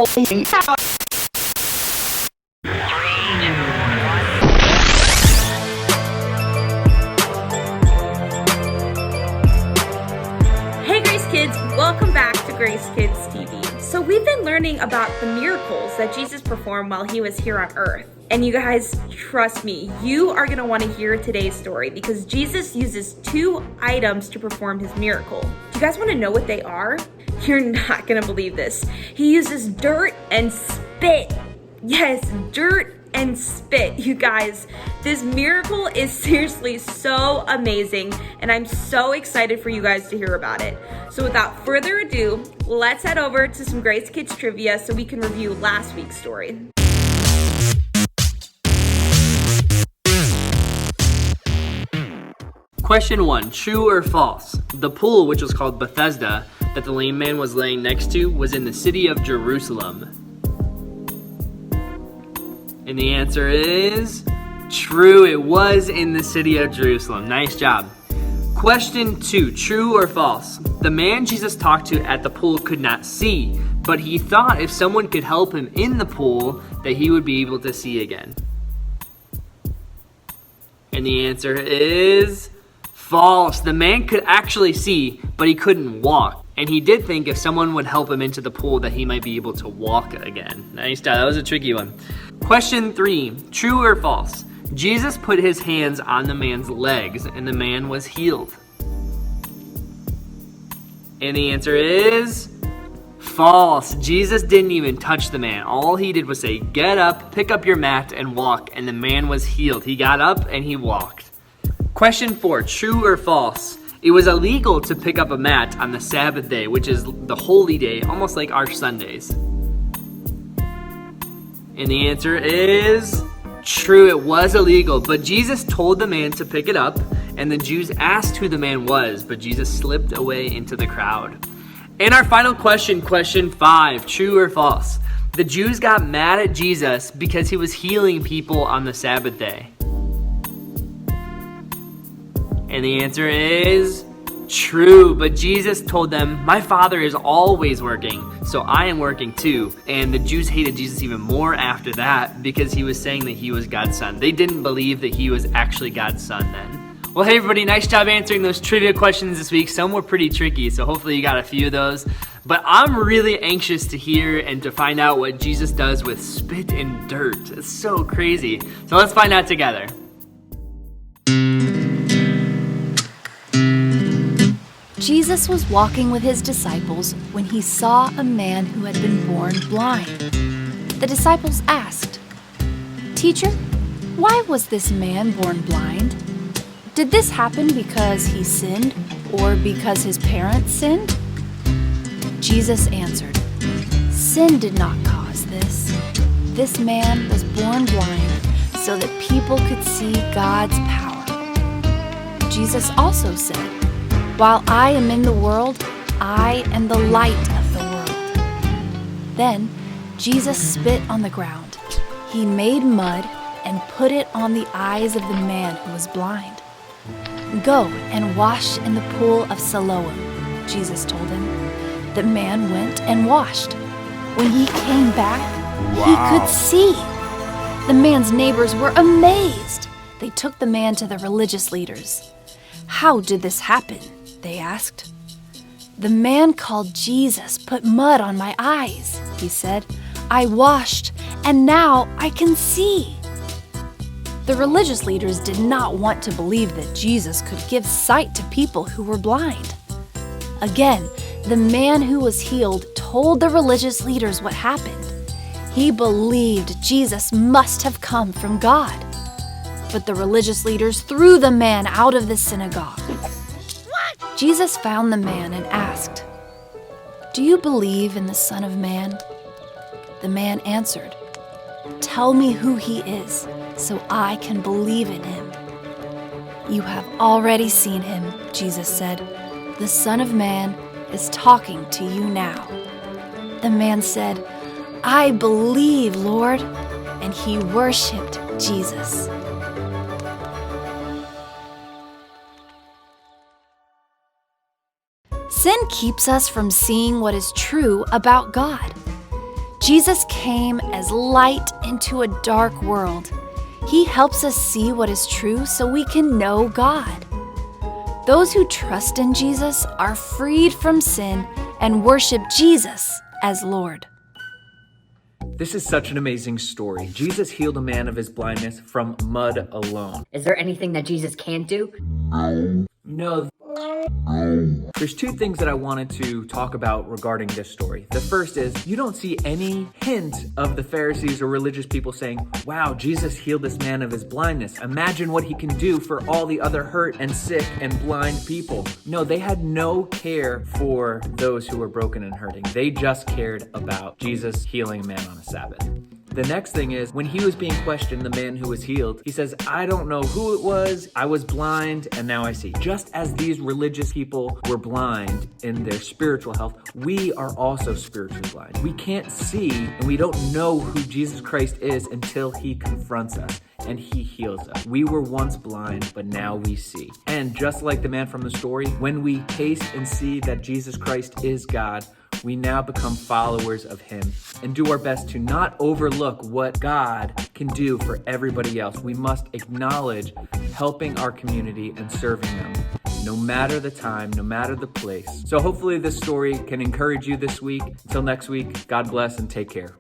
Hey Grace Kids, welcome back to Grace Kids TV. So we've been learning about the miracles that Jesus performed while he was here on earth. And you guys, trust me, you are gonna wanna hear today's story because Jesus uses 2 items to perform his miracle. Do you guys wanna know what they are? You're not gonna believe this. He uses dirt and spit. Yes, dirt and spit, you guys. This miracle is seriously so amazing, and I'm so excited for you guys to hear about it. So without further ado, let's head over to some Grace Kids trivia so we can review last week's story. Question 1, true or false? The pool, which was called Bethesda, that the lame man was laying next to, was in the city of Jerusalem. And the answer is true. It was in the city of Jerusalem. Nice job. Question 2, true or false? The man Jesus talked to at the pool could not see, but he thought if someone could help him in the pool, that he would be able to see again. And the answer is false. The man could actually see, but he couldn't walk. And he did think if someone would help him into the pool that he might be able to walk again. Nice job. That was a tricky one. Question 3, true or false? Jesus put his hands on the man's legs and the man was healed. And the answer is false. Jesus didn't even touch the man. All he did was say, get up, pick up your mat, and walk. And the man was healed. He got up and he walked. Question 4, true or false? It was illegal to pick up a mat on the Sabbath day, which is the holy day, almost like our Sundays. And the answer is true. It was illegal, but Jesus told the man to pick it up, and the Jews asked who the man was, but Jesus slipped away into the crowd. And our final question, question 5, true or false? The Jews got mad at Jesus because he was healing people on the Sabbath day. And the answer is true, but Jesus told them, my Father is always working, so I am working too. And the Jews hated Jesus even more after that because he was saying that he was God's son. They didn't believe that he was actually God's son then. Well, hey everybody, nice job answering those trivia questions this week. Some were pretty tricky, so hopefully you got a few of those. But I'm really anxious to hear and to find out what Jesus does with spit and dirt. It's so crazy. So let's find out together. Jesus was walking with his disciples when he saw a man who had been born blind. The disciples asked, "Teacher, why was this man born blind? Did this happen because he sinned or because his parents sinned?" Jesus answered, "Sin did not cause this. This man was born blind so that people could see God's power." Jesus also said, "While I am in the world, I am the light of the world." Then Jesus spit on the ground. He made mud and put it on the eyes of the man who was blind. "Go and wash in the pool of Siloam," Jesus told him. The man went and washed. When he came back, He could see. The man's neighbors were amazed. They took the man to the religious leaders. "How did this happen?" they asked. "The man called Jesus put mud on my eyes," he said. "I washed, and now I can see." The religious leaders did not want to believe that Jesus could give sight to people who were blind. Again, the man who was healed told the religious leaders what happened. He believed Jesus must have come from God. But the religious leaders threw the man out of the synagogue. Jesus found the man and asked, "Do you believe in the Son of Man?" The man answered, "Tell me who he is, so I can believe in him." "You have already seen him," Jesus said. "The Son of Man is talking to you now." The man said, "I believe, Lord," and he worshipped Jesus. Sin keeps us from seeing what is true about God. Jesus came as light into a dark world. He helps us see what is true so we can know God. Those who trust in Jesus are freed from sin and worship Jesus as Lord. This is such an amazing story. Jesus healed a man of his blindness from mud alone. Is there anything that Jesus can't do? No. There's two things that I wanted to talk about regarding this story. The first is, you don't see any hint of the Pharisees or religious people saying, wow, Jesus healed this man of his blindness. Imagine what he can do for all the other hurt and sick and blind people. No, they had no care for those who were broken and hurting. They just cared about Jesus healing a man on a Sabbath. The next thing is, when he was being questioned, the man who was healed, he says, I don't know who it was, I was blind, and now I see. Just as these religious people were blind in their spiritual health, we are also spiritually blind. We can't see, and we don't know who Jesus Christ is until he confronts us and he heals us. We were once blind, but now we see. And just like the man from the story, when we taste and see that Jesus Christ is God, we now become followers of him and do our best to not overlook what God can do for everybody else. We must acknowledge helping our community and serving them, no matter the time, no matter the place. So hopefully this story can encourage you this week. Until next week, God bless and take care.